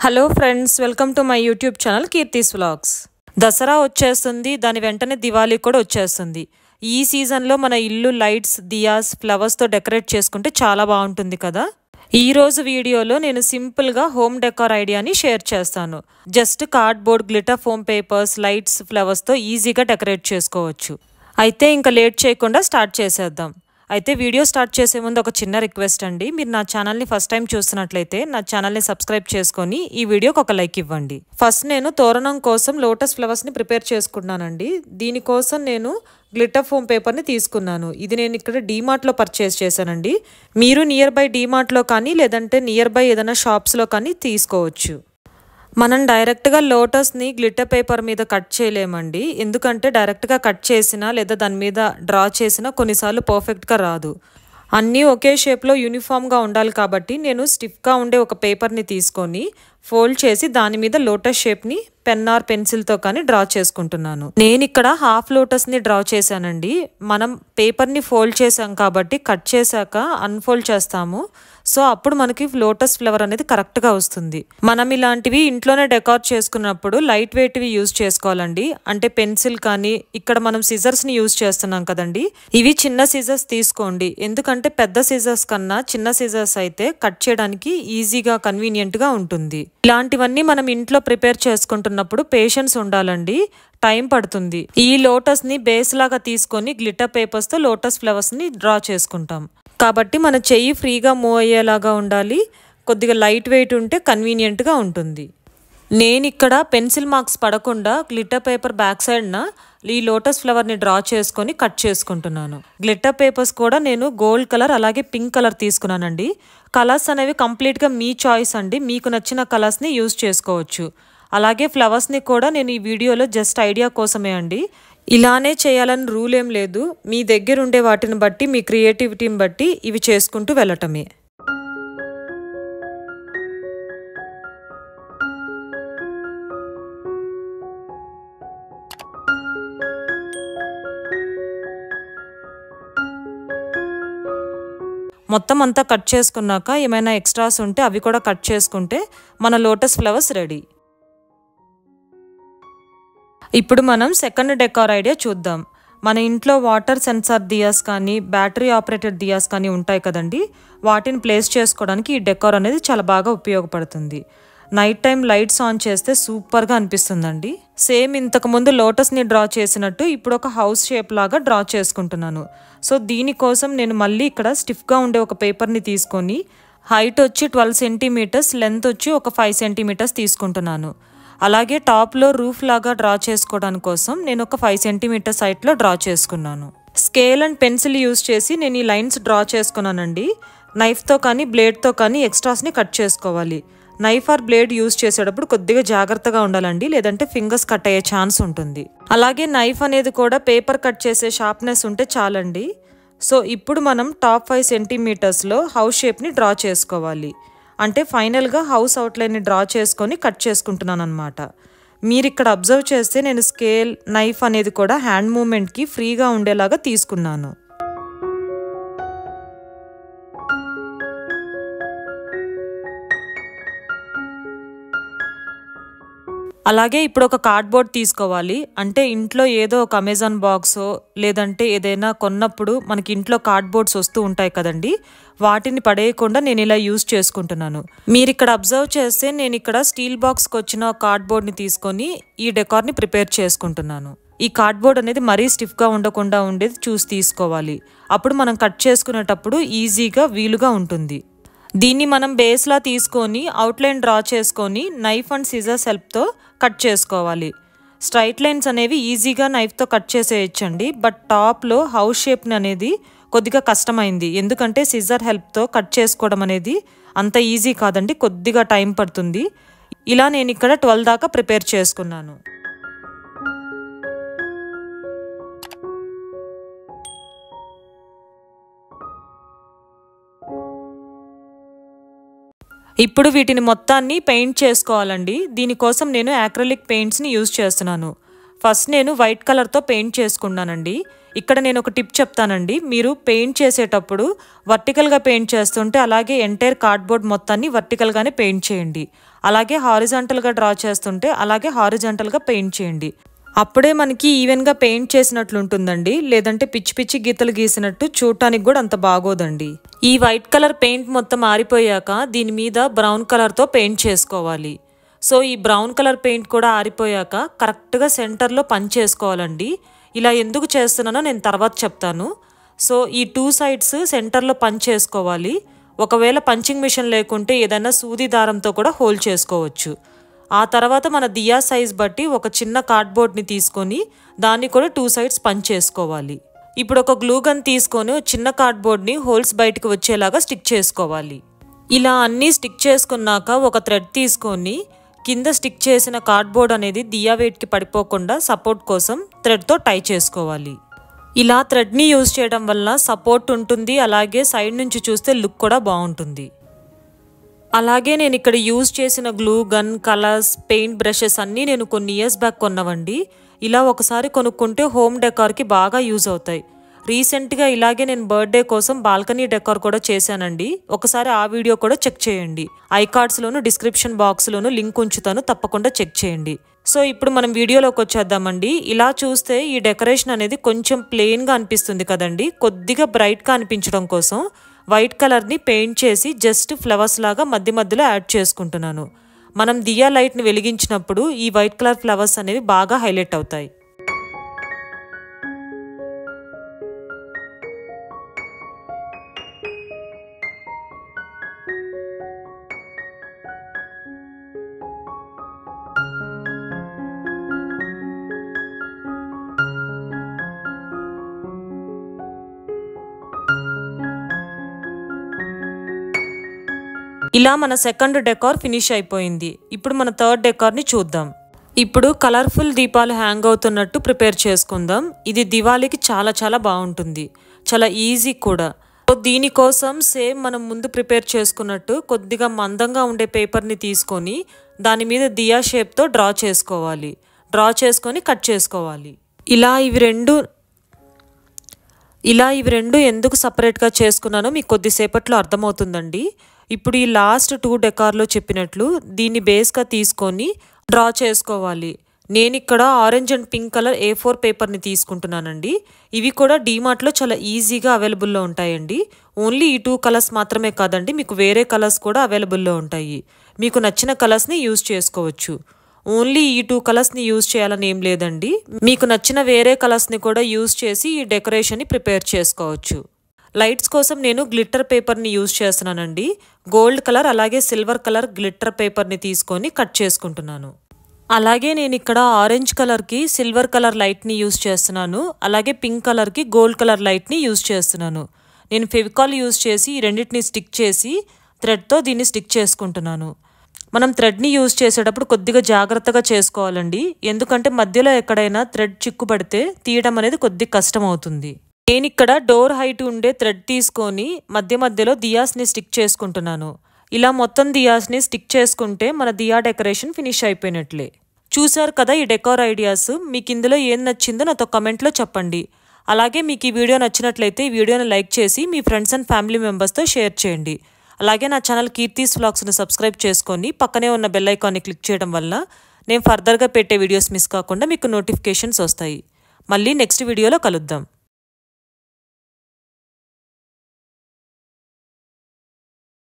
Hello friends, welcome to my YouTube channel Keerthi's vlogs. Dasara వచ్చేస్తుంది, దాని వెంటనే దివాళీ కూడా వచ్చేస్తుంది. ఈ సీజన్లో మన ఇల్లు లైట్స్, దియాస్, ఫ్లవర్స్తో డెకరేట్ చేసుకుంటే చాలా బాగుంటుంది కదా. ఈ రోజు వీడియోలో నేను సింపుల్గా హోమ్ డెకార్ ఐడియాని షేర్ చేస్తాను. Just cardboard, glitter foam papers, lights, ఫ్లవర్స్తో ఈజీగా డెకరేట్ చేసుకోవచ్చు. అయితే ఇంకా లేట్ చేయకుండా స్టార్ట్ చేసేద్దాం. అయితే వీడియో స్టార్ట్ చేసే ముందు ఒక చిన్న రిక్వెస్ట్ అండి. మీరు నా ఛానల్ని ఫస్ట్ టైం చూస్తున్నట్లయితే నా ఛానల్ని సబ్స్క్రైబ్ చేసుకొని ఈ వీడియోకి ఒక లైక్ ఇవ్వండి. ఫస్ట్ నేను తోరణం కోసం లోటస్ ఫ్లవర్స్ని ప్రిపేర్ చేసుకున్నానండి. దీనికోసం నేను గ్లిటర్ ఫోమ్ పేపర్ని తీసుకున్నాను. ఇది నేను ఇక్కడ డీమార్ట్లో పర్చేస్ చేశానండి. మీరు నియర్ బై డీమార్ట్లో కానీ లేదంటే నియర్ బై ఏదైనా షాప్స్లో కానీ తీసుకోవచ్చు. మనం డైరెక్ట్గా లోటస్ని గ్లిటర్ పేపర్ మీద కట్ చేయలేమండి. ఎందుకంటే డైరెక్ట్గా కట్ చేసినా లేదా దాని మీద డ్రా చేసినా కొన్నిసార్లు పర్ఫెక్ట్గా రాదు. అన్నీ ఒకే షేప్లో యూనిఫామ్గా ఉండాలి కాబట్టి నేను స్టిఫ్గా ఉండే ఒక పేపర్ని తీసుకొని ఫోల్డ్ చేసి దాని మీద లోటస్ షేప్ని పెన్ ఆర్ పెన్సిల్తో కానీ డ్రా చేసుకుంటున్నాను. నేను ఇక్కడ హాఫ్ లోటస్ని డ్రా చేశానండి. మనం పేపర్ని ఫోల్డ్ చేసాం కాబట్టి కట్ చేశాక అన్ఫోల్డ్ చేస్తాము. సో అప్పుడు మనకి లోటస్ ఫ్లవర్ అనేది కరెక్ట్గా వస్తుంది. మనం ఇలాంటివి ఇంట్లోనే డెకార్ చేసుకున్నప్పుడు లైట్ వెయిట్వి యూజ్ చేసుకోవాలండి. అంటే పెన్సిల్ కానీ, ఇక్కడ మనం సిజర్స్ని యూజ్ చేస్తున్నాం కదండి, ఇవి చిన్న సిజర్స్ తీసుకోండి. ఎందుకంటే పెద్ద సిజర్స్ కన్నా చిన్న సిజర్స్ అయితే కట్ చేయడానికి ఈజీగా, కన్వీనియంట్గా ఉంటుంది. ఇలాంటివన్నీ మనం ఇంట్లో ప్రిపేర్ చేసుకుంటున్నప్పుడు పేషెన్స్ ఉండాలండి, టైం పడుతుంది. ఈ లోటస్ని బేస్ లాగా తీసుకొని గ్లిటర్ పేపర్స్తో లోటస్ ఫ్లవర్స్ని డ్రా చేసుకుంటాం. కాబట్టి మన చెయ్యి ఫ్రీగా మూవ్ అయ్యేలాగా ఉండాలి. కొద్దిగా లైట్ వెయిట్ ఉంటే కన్వీనియంట్గా ఉంటుంది. నేను ఇక్కడ పెన్సిల్ మార్క్స్ పడకుండా గ్లిటర్ పేపర్ బ్యాక్ సైడ్న ఈ లోటస్ ఫ్లవర్ని డ్రా చేసుకొని కట్ చేసుకుంటున్నాను. గ్లిటర్ పేపర్స్ కూడా నేను గోల్డ్ కలర్ అలాగే పింక్ కలర్ తీసుకున్నానండి. కలర్స్ అనేవి కంప్లీట్గా మీ చాయిస్ అండి. మీకు నచ్చిన కలర్స్ని యూజ్ చేసుకోవచ్చు. అలాగే ఫ్లవర్స్ని కూడా నేను ఈ వీడియోలో జస్ట్ ఐడియా కోసమే అండి. ఇలానే చేయాలని రూల్ ఏం లేదు. మీ దగ్గర ఉండే వాటిని బట్టి, మీ క్రియేటివిటీని బట్టి ఇవి చేసుకుంటూ వెళ్ళటమే. మొత్తం అంతా కట్ చేసుకున్నాక ఏమైనా ఎక్స్ట్రాస్ ఉంటే అవి కూడా కట్ చేసుకుంటే మన లోటస్ ఫ్లవర్స్ రెడీ. ఇప్పుడు మనం సెకండ్ డెకార్ ఐడియా చూద్దాం. మన ఇంట్లో వాటర్ సెన్సార్ దియాస్ కానీ, బ్యాటరీ ఆపరేటెడ్ దియాస్ కానీ ఉంటాయి కదండి, వాటిని ప్లేస్ చేసుకోవడానికి ఈ డెకార్ అనేది చాలా బాగా ఉపయోగపడుతుంది. నైట్ టైం లైట్స్ ఆన్ చేస్తే సూపర్గా అనిపిస్తుందండి. సేమ్ ఇంతకుముందు లోటస్ని డ్రా చేసినట్టు ఇప్పుడు ఒక హౌస్ షేప్ లాగా డ్రా చేసుకుంటున్నాను. సో దీనికోసం నేను మళ్ళీ ఇక్కడ స్టిఫ్గా ఉండే ఒక పేపర్ని తీసుకొని హైట్ వచ్చి 12 సెంటీమీటర్స్, లెంత్ వచ్చి ఒక 5 సెంటీమీటర్స్ తీసుకుంటున్నాను. అలాగే టాప్లో రూఫ్ లాగా డ్రా చేసుకోవడానికి కోసం నేను ఒక 5 సెంటీమీటర్స్ హైట్లో డ్రా చేసుకున్నాను. స్కేల్ అండ్ పెన్సిల్ యూజ్ చేసి నేను ఈ లైన్స్ డ్రా చేసుకున్నానండి. నైఫ్తో కానీ బ్లేడ్తో కానీ ఎక్స్ట్రాస్ని కట్ చేసుకోవాలి. నైఫ్ ఆర్ బ్లేడ్ యూజ్ చేసేటప్పుడు కొద్దిగా జాగ్రత్తగా ఉండాలండి, లేదంటే ఫింగర్స్ కట్ అయ్యే ఛాన్స్ ఉంటుంది. అలాగే నైఫ్ అనేది కూడా పేపర్ కట్ చేసే షార్ప్నెస్ ఉంటే చాలండి. సో ఇప్పుడు మనం టాప్ 5 సెంటీమీటర్స్లో హౌస్ షేప్ని డ్రా చేసుకోవాలి. అంటే ఫైనల్గా హౌస్ అవుట్లైన్ని డ్రా చేసుకొని కట్ చేసుకుంటున్నాను అనమాట. మీరు ఇక్కడ అబ్జర్వ్ చేస్తే నేను స్కేల్, నైఫ్ అనేది కూడా హ్యాండ్ మూమెంట్కి ఫ్రీగా ఉండేలాగా తీసుకున్నాను. అలాగే ఇప్పుడు ఒక కార్డ్బోర్డ్ తీసుకోవాలి. అంటే ఇంట్లో ఏదో ఒక అమెజాన్ బాక్సో లేదంటే ఏదైనా కొన్నప్పుడు మనకి ఇంట్లో కార్డ్బోర్డ్స్ వస్తూ ఉంటాయి కదండి, వాటిని పడేయకుండా నేను ఇలా యూజ్ చేసుకుంటున్నాను. మీరు ఇక్కడ అబ్జర్వ్ చేస్తే నేను ఇక్కడ స్టీల్ బాక్స్కి వచ్చిన కార్డ్బోర్డ్ని తీసుకొని ఈ డెకార్ని ప్రిపేర్ చేసుకుంటున్నాను. ఈ కార్డ్బోర్డ్ అనేది మరీ స్టిఫ్గా ఉండకుండా ఉండేది చూసి తీసుకోవాలి. అప్పుడు మనం కట్ చేసుకునేటప్పుడు ఈజీగా, వీలుగా ఉంటుంది. దీన్ని మనం బేస్లా తీసుకొని అవుట్లైన్ డ్రా చేసుకొని నైఫ్ అండ్ సిజర్స్ హెల్ప్తో కట్ చేసుకోవాలి. స్ట్రైట్ లైన్స్ అనేవి ఈజీగా నైఫ్తో కట్ చేసేయచ్చండి. బట్ టాప్లో హౌస్ షేప్ అనేది కొద్దిగా కష్టమైంది. ఎందుకంటే సిజర్ హెల్ప్తో కట్ చేసుకోవడం అనేది అంత ఈజీ కాదండి, కొద్దిగా టైం పడుతుంది. ఇలా నేను ఇక్కడ 12 దాకా ప్రిపేర్ చేసుకున్నాను. ఇప్పుడు వీటిని మొత్తాన్ని పెయింట్ చేసుకోవాలండి. దీనికోసం నేను యాక్రిలిక్ పెయింట్స్ని యూజ్ చేస్తున్నాను. ఫస్ట్ నేను వైట్ కలర్తో పెయింట్ చేసుకున్నానండి. ఇక్కడ నేను ఒక టిప్ చెప్తానండి. మీరు పెయింట్ చేసేటప్పుడు వర్టికల్గా పెయింట్ చేస్తుంటే అలాగే ఎంటైర్ కార్డ్బోర్డ్ మొత్తాన్ని వర్టికల్గానే పెయింట్ చేయండి. అలాగే హారిజాంటల్గా డ్రా చేస్తుంటే అలాగే హారిజాంటల్గా పెయింట్ చేయండి. అప్పుడే మనకి ఈవెన్గా పెయింట్ చేసినట్లు ఉంటుందండి. లేదంటే పిచ్చి పిచ్చి గీతలు గీసినట్టు చూడటానికి కూడా అంత బాగోదండి. ఈ వైట్ కలర్ పెయింట్ మొత్తం ఆరిపోయాక దీని మీద బ్రౌన్ కలర్తో పెయింట్ చేసుకోవాలి. సో ఈ బ్రౌన్ కలర్ పెయింట్ కూడా ఆరిపోయాక కరెక్ట్గా సెంటర్లో పంచ్ చేసుకోవాలండి. ఇలా ఎందుకు చేస్తున్నానో నేను తర్వాత చెప్తాను. సో ఈ 2 సైడ్స్ సెంటర్లో పంచ్ చేసుకోవాలి. ఒకవేళ పంచింగ్ మిషన్ లేకుంటే ఏదైనా సూది దారంతో కూడా హోల్డ్ చేసుకోవచ్చు. ఆ తర్వాత మన దియా సైజ్ బట్టి ఒక చిన్న కార్డ్బోర్డ్ని తీసుకొని దాన్ని కూడా 2 సైడ్స్ పంచ్ చేసుకోవాలి. ఇప్పుడు ఒక గ్లూ గన్ తీసుకొని చిన్న కార్డ్బోర్డ్ని హోల్స్ బయటకు వచ్చేలాగా స్టిక్ చేసుకోవాలి. ఇలా అన్నీ స్టిక్ చేసుకున్నాక ఒక థ్రెడ్ తీసుకొని కింద స్టిక్ చేసిన కార్డ్బోర్డ్ అనేది దియా వెయిట్కి పడిపోకుండా సపోర్ట్ కోసం థ్రెడ్తో టై చేసుకోవాలి. ఇలా థ్రెడ్ని యూజ్ చేయడం వల్ల సపోర్ట్ ఉంటుంది. అలాగే సైడ్ నుంచి చూస్తే లుక్ కూడా బాగుంటుంది. అలాగే నేను ఇక్కడ యూజ్ చేసిన glue gun, colours, paint brushes అన్నీ నేను కొన్ని ఇయర్స్ బ్యాక్ కొన్నవండి. ఇలా ఒకసారి కొనుక్కుంటే హోమ్ డెకార్కి బాగా యూజ్ అవుతాయి. రీసెంట్గా ఇలాగే నేను బర్త్డే కోసం బాల్కనీ డెకార్ కూడా చేశానండి. ఒకసారి ఆ వీడియో కూడా చెక్ చేయండి. ఐకార్డ్స్లోను డిస్క్రిప్షన్ బాక్స్లోను లింక్ ఉంచుతాను, తప్పకుండా చెక్ చేయండి. సో ఇప్పుడు మనం వీడియోలోకి వచ్చేద్దామండి. ఇలా చూస్తే ఈ డెకరేషన్ అనేది కొంచెం ప్లెయిన్గా అనిపిస్తుంది కదండి. కొద్దిగా బ్రైట్గా అనిపించడం కోసం వైట్ కలర్ని పెయింట్ చేసి జస్ట్ ఫ్లవర్స్ లాగా మధ్య మధ్యలో యాడ్ చేసుకుంటున్నాను. మనం దియా లైట్ని వెలిగించినప్పుడు ఈ వైట్ కలర్ ఫ్లవర్స్ అనేవి బాగా హైలైట్ అవుతాయి. ఇలా మన సెకండ్ డెకార్ ఫినిష్ అయిపోయింది. ఇప్పుడు మన థర్డ్ డెకార్ని చూద్దాం. ఇప్పుడు కలర్ఫుల్ దీపాలు హ్యాంగ్ అవుతున్నట్టు ప్రిపేర్ చేసుకుందాం. ఇది దివాళీకి చాలా చాలా బాగుంటుంది, చాలా ఈజీ కూడా. దీనికోసం సేమ్ మనం ముందు ప్రిపేర్ చేసుకున్నట్టు కొద్దిగా మందంగా ఉండే పేపర్ని తీసుకొని దాని మీద దియా షేప్తో డ్రా చేసుకోవాలి. డ్రా చేసుకొని కట్ చేసుకోవాలి. ఇలా ఇవి రెండు ఎందుకు సపరేట్గా చేసుకున్నానో మీకు కొద్దిసేపట్లో అర్థమవుతుందండి. ఇప్పుడు ఈ లాస్ట్ 2 డెకార్లో చెప్పినట్లు దీన్ని బేస్గా తీసుకొని డ్రా చేసుకోవాలి. నేను ఇక్కడ orange and pink colour A4 పేపర్ని తీసుకుంటున్నానండి. ఇవి కూడా డీమార్ట్లో చాలా ఈజీగా అవైలబుల్లో ఉంటాయండి. ఓన్లీ ఈ 2 కలర్స్ మాత్రమే కాదండి, మీకు వేరే కలర్స్ కూడా అవైలబుల్లో ఉంటాయి. మీకు నచ్చిన కలర్స్ని యూజ్ చేసుకోవచ్చు. ఓన్లీ ఈ 2 కలర్స్ని యూజ్ చేయాలని ఏం లేదండి. మీకు నచ్చిన వేరే కలర్స్ని కూడా యూజ్ చేసి ఈ డెకరేషన్ని ప్రిపేర్ చేసుకోవచ్చు. లైట్స్ కోసం నేను గ్లిట్టర్ పేపర్ని యూజ్ చేస్తున్నానండి. గోల్డ్ కలర్ అలాగే సిల్వర్ కలర్ గ్లిట్టర్ పేపర్ని తీసుకొని కట్ చేసుకుంటున్నాను. అలాగే నేను ఇక్కడ ఆరెంజ్ కలర్కి సిల్వర్ కలర్ లైట్ని యూజ్ చేస్తున్నాను. అలాగే పింక్ కలర్కి గోల్డ్ కలర్ లైట్ని యూజ్ చేస్తున్నాను. నేను ఫెవికాల్ యూజ్ చేసి ఈ రెండింటిని స్టిక్ చేసి థ్రెడ్తో దీన్ని స్టిక్ చేసుకుంటున్నాను. మనం థ్రెడ్ని యూజ్ చేసేటప్పుడు కొద్దిగా జాగ్రత్తగా చేసుకోవాలండి. ఎందుకంటే మధ్యలో ఎక్కడైనా థ్రెడ్ చిక్కుపడితే తీయడం అనేది కొద్దిగా కష్టం అవుతుంది. నేను ఇక్కడ డోర్ హైట్ ఉండే థ్రెడ్ తీసుకొని మధ్య మధ్యలో దియాస్ని స్టిక్ చేసుకుంటున్నాను. ఇలా మొత్తం దియాస్ని స్టిక్ చేసుకుంటే మన దియా డెకరేషన్ ఫినిష్ అయిపోయినట్లే. చూసారు కదా ఈ డెకార్ ఐడియాస్. మీకు ఇందులో ఏం నచ్చిందో నాతో కమెంట్లో చెప్పండి. అలాగే మీకు ఈ వీడియో నచ్చినట్లయితే ఈ వీడియోని లైక్ చేసి మీ ఫ్రెండ్స్ అండ్ ఫ్యామిలీ మెంబర్స్తో షేర్ చేయండి. అలాగే నా ఛానల్ కీర్తీస్ వ్లాగ్స్ని సబ్స్క్రైబ్ చేసుకొని పక్కనే ఉన్న బెల్ ఐకాన్ని క్లిక్ చేయడం వల్ల నేను ఫర్దర్గా పెట్టే వీడియోస్ మిస్ కాకుండా మీకు నోటిఫికేషన్స్ వస్తాయి. మళ్ళీ నెక్స్ట్ వీడియోలో కలుద్దాం.